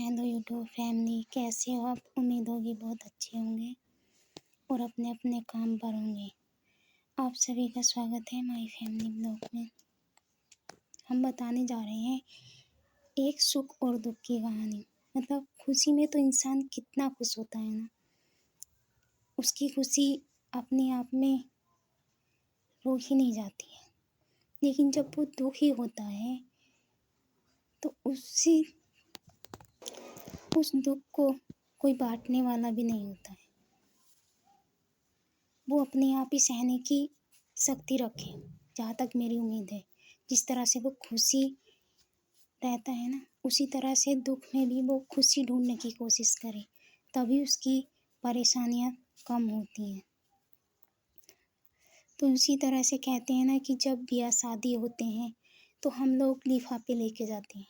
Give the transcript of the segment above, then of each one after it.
Hello YouTube family, कैसे हो आप? उम्मीद होगी बहुत अच्छे होंगे और अपने अपने काम पर होंगे। आप सभी का स्वागत है माय फैमिली ब्लॉग में। हम बताने जा रहे हैं एक सुख और दुख की कहानी। मतलब खुशी में तो इंसान कितना खुश होता है ना, उसकी खुशी अपने आप में रोक ही नहीं जाती है। लेकिन जब वो दुखी होता है तो उस दुख को कोई बांटने वाला भी नहीं होता है। वो अपने आप ही सहने की शक्ति रखे, जहाँ तक मेरी उम्मीद है। जिस तरह से वो खुशी रहता है ना, उसी तरह से दुख में भी वो खुशी ढूंढने की कोशिश करे, तभी उसकी परेशानियाँ कम होती हैं। तो उसी तरह से कहते हैं ना कि जब ब्याह शादी होते हैं तो हम लोग लिफाफे लेके जाते हैं।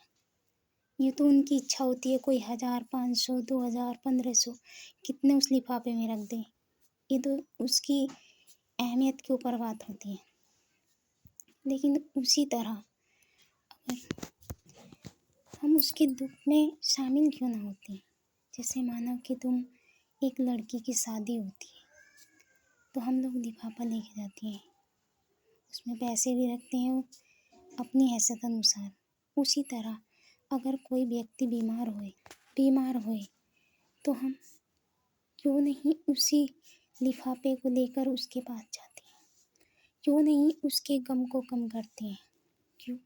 ये तो उनकी इच्छा होती है, कोई 1000, 500, 2000, 1500 कितने उस लिफाफे में रख दें। ये तो उसकी अहमियत के ऊपर बात होती है। लेकिन उसी तरह अगर हम उसके दुख में शामिल क्यों ना होते हैं। जैसे मानो कि तुम एक लड़की की शादी होती है तो हम लोग लिफाफा लेके जाते हैं, उसमें पैसे भी रखते हैं अपनी हैसियत अनुसार। उसी तरह अगर कोई व्यक्ति बीमार होए तो हम क्यों नहीं उसी लिफाफे को लेकर उसके पास जाते हैं, क्यों नहीं उसके गम को कम करते हैं, क्यों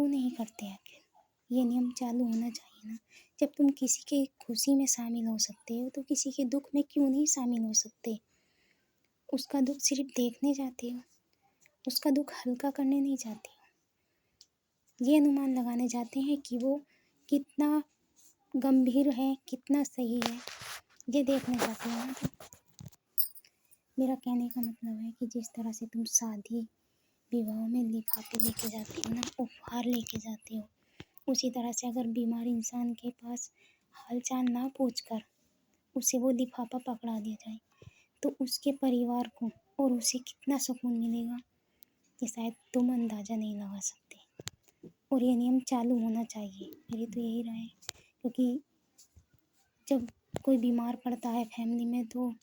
नहीं करते आखिर। ये नियम चालू होना चाहिए ना। जब तुम किसी के खुशी में शामिल हो सकते हो तो किसी के दुख में क्यों नहीं शामिल हो सकते। उसका दुख सिर्फ देखने जाते हो, उसका दुख हल्का करने नहीं जाते हो। ये अनुमान लगाने जाते हैं कि वो कितना गंभीर है, कितना सही है, ये देखने जाते हो ना। तो मेरा कहने का मतलब है कि जिस तरह से तुम शादी विवाह में लिफाफे लेके जाते हो ना, उपहार लेके जाते हो, उसी तरह से अगर बीमार इंसान के पास हालचाल ना पूछकर उसे वो लिफाफा पकड़ा दिया जाए तो उसके परिवार को और उसे कितना सुकून मिलेगा, ये शायद तुम अंदाज़ा नहीं लगा सकते। और ये नियम चालू होना चाहिए, मेरी तो यही राय है। क्योंकि जब कोई बीमार पड़ता है फैमिली में तो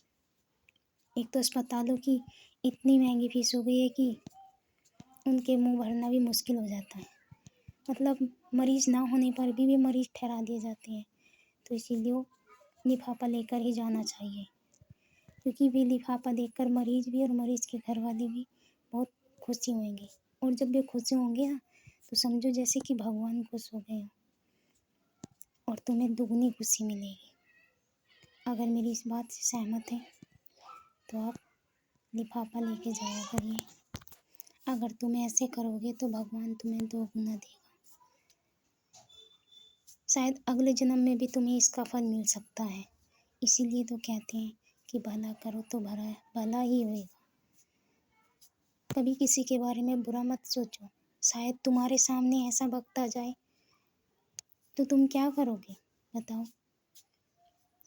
एक तो अस्पतालों की इतनी महंगी फीस हो गई है कि उनके मुंह भरना भी मुश्किल हो जाता है। मतलब मरीज़ ना होने पर भी मरीज़ ठहरा दिए जाते हैं। तो इसीलिए लिफाफा लेकर ही जाना चाहिए, क्योंकि वे लिफाफा देखकर मरीज़ भी और मरीज़ के घर वाले भी बहुत खुशी होंगे। और जब वे खुशी होंगे ना तो समझो जैसे कि भगवान खुश हो गए हो और तुम्हें दुगनी खुशी मिलेगी। अगर मेरी इस बात से सहमत हैं तो आप लिफाफा लेके जाया करिए। अगर तुम ऐसे करोगे तो भगवान तुम्हें 2 गुना देगा। शायद अगले जन्म में भी तुम्हें इसका फल मिल सकता है। इसीलिए तो कहते हैं कि भला करो तो भला ही होएगा। कभी किसी के बारे में बुरा मत सोचो, शायद तुम्हारे सामने ऐसा वक्त आ जाए तो तुम क्या करोगे बताओ।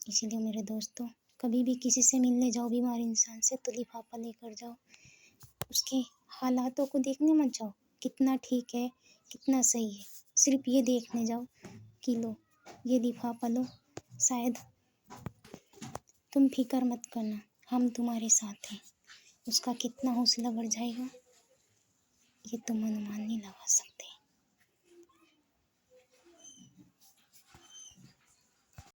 इसीलिए मेरे दोस्तों, कभी भी किसी से मिलने जाओ बीमार इंसान से तो लिफाफा लेकर जाओ। उसके हालातों को देखने मत जाओ, कितना ठीक है, कितना सही है। सिर्फ ये देखने जाओ कि लो ये लिफाफा लो, शायद तुम फिक्र मत करना, हम तुम्हारे साथ हैं। उसका कितना हौसला बढ़ जाएगा ये तुम अनुमान नहीं लगा सकते।